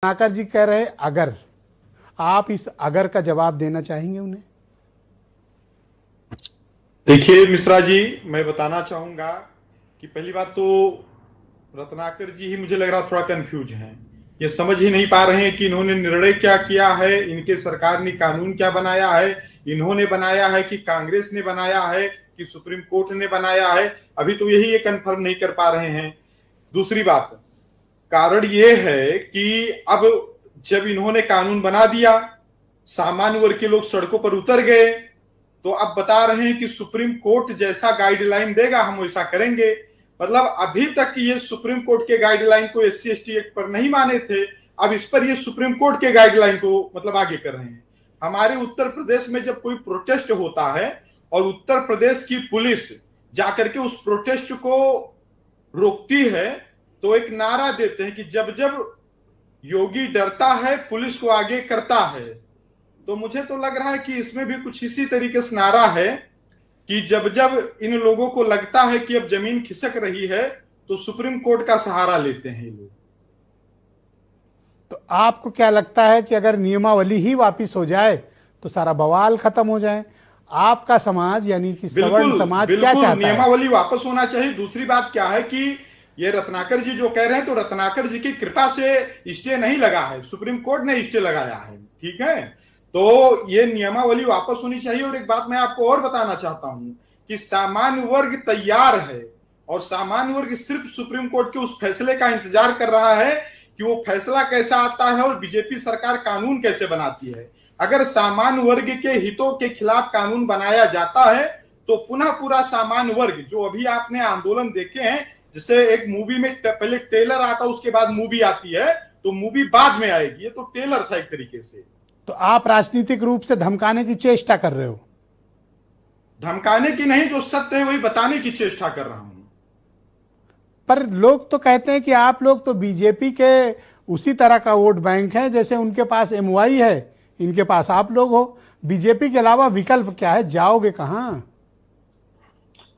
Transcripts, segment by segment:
रत्नाकर जी कह रहे अगर, आप इस अगर का जवाब देना चाहेंगे उन्हें? देखिए मिश्रा जी, मैं बताना चाहूंगा कि पहली बात तो रत्नाकर जी ही मुझे लग रहा थोड़ा कंफ्यूज हैं। ये समझ ही नहीं पा रहे हैं कि इन्होंने निर्णय क्या किया है, इनके सरकार ने कानून क्या बनाया है, इन्होंने बनाया है कि कांग्रेस ने बनाया है कि सुप्रीम कोर्ट ने बनाया है। अभी तो यही ये कंफर्म नहीं कर पा रहे हैं। दूसरी बात, कारण ये है कि अब जब इन्होंने कानून बना दिया, सामान्य वर्ग के लोग सड़कों पर उतर गए, तो अब बता रहे हैं कि सुप्रीम कोर्ट जैसा गाइडलाइन देगा हम वैसा करेंगे। मतलब अभी तक ये सुप्रीम कोर्ट के गाइडलाइन को SC/ST एक्ट पर नहीं माने थे, अब इस पर ये सुप्रीम कोर्ट के गाइडलाइन को मतलब आगे कर रहे हैं। हमारे उत्तर प्रदेश में जब कोई प्रोटेस्ट होता है और उत्तर प्रदेश की पुलिस जाकर के उस प्रोटेस्ट को रोकती है, तो एक नारा देते हैं कि जब जब योगी डरता है पुलिस को आगे करता है। तो मुझे तो लग रहा है कि इसमें भी कुछ इसी तरीके से नारा है कि जब जब इन लोगों को लगता है कि अब जमीन खिसक रही है तो सुप्रीम कोर्ट का सहारा लेते हैं ये लोग। तो आपको क्या लगता है कि अगर नियमावली ही वापस हो जाए तो सारा बवाल खत्म हो जाए? आपका समाज यानी कि सवर्ण समाज क्या चाहता है? नियमावली वापस होना चाहिए। दूसरी बात क्या है कि ये रत्नाकर जी जो कह रहे हैं, तो रत्नाकर जी की कृपा से स्टे नहीं लगा है, सुप्रीम कोर्ट ने स्टे लगाया है, ठीक है। तो ये नियमावली वापस होनी चाहिए। और एक बात मैं आपको और बताना चाहता हूं कि सामान्य वर्ग तैयार है और सामान्य वर्ग सिर्फ सुप्रीम कोर्ट के उस फैसले का इंतजार कर रहा है कि वो फैसला कैसा आता है और बीजेपी सरकार कानून कैसे बनाती है। अगर सामान्य वर्ग के हितों के खिलाफ कानून बनाया जाता है तो पुनः पूरा सामान्य वर्ग, जो अभी आपने आंदोलन देखे हैं, जैसे एक मूवी में पहले ट्रेलर आता उसके बाद मूवी आती है, तो मूवी बाद में आएगी, ये तो ट्रेलर था एक तरीके से। तो आप राजनीतिक रूप से धमकाने की चेष्टा कर रहे हो? धमकाने की नहीं, जो सत्य है वही बताने की चेष्टा कर रहा हूं। पर लोग तो कहते हैं कि आप लोग तो बीजेपी के उसी तरह का वोट बैंक है जैसे उनके पास MY है, इनके पास आप लोग हो। बीजेपी के अलावा विकल्प क्या है? जाओगे कहां?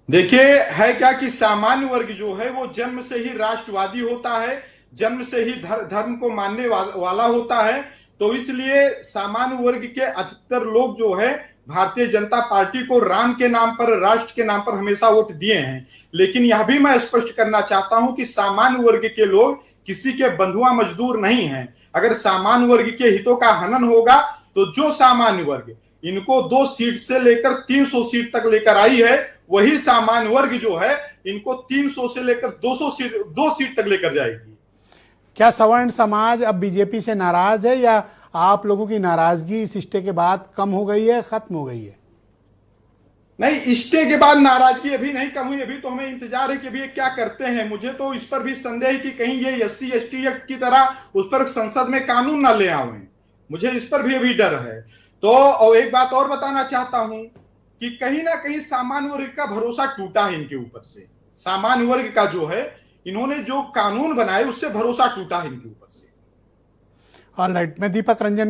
देखिए, है क्या कि सामान्य वर्ग जो है वो जन्म से ही राष्ट्रवादी होता है, जन्म से ही धर्म को मानने वाला होता है। तो इसलिए सामान्य वर्ग के अधिकतर लोग जो है भारतीय जनता पार्टी को राम के नाम पर, राष्ट्र के नाम पर हमेशा वोट दिए हैं। लेकिन यह भी मैं स्पष्ट करना चाहता हूं कि सामान्य वर्ग के लोग किसी के बंधुआ मजदूर नहीं हैं। अगर सामान्य वर्ग के हितों का हनन होगा तो जो सामान्य वर्ग इनको 2 सीट से लेकर 300 सीट तक लेकर आई है, वही सामान्य वर्ग जो है इनको 300 से लेकर 2 सीट तक लेकर जाएगी। क्या सवर्ण समाज अब बीजेपी से नाराज है या आप लोगों की नाराजगी इस स्टे के बाद कम हो गई है, खत्म हो गई है? नहीं, स्टे के बाद नाराजगी अभी नहीं कम हुई। अभी तो हमें इंतजार है कि अभी ये क्या करते हैं। मुझे तो इस पर भी संदेह है कि कहीं ये SC/ST एक्ट की तरह उस पर संसद में कानून ना ले आवे। मुझे इस पर भी अभी डर है। तो और एक बात और बताना चाहता हूं कि कहीं ना कहीं सामान्य वर्ग का भरोसा टूटा है इनके ऊपर से। सामान्य वर्ग का जो है, इन्होंने जो कानून बनाए उससे भरोसा टूटा है इनके ऊपर से। ऑलराइट, मैं दीपक रंजन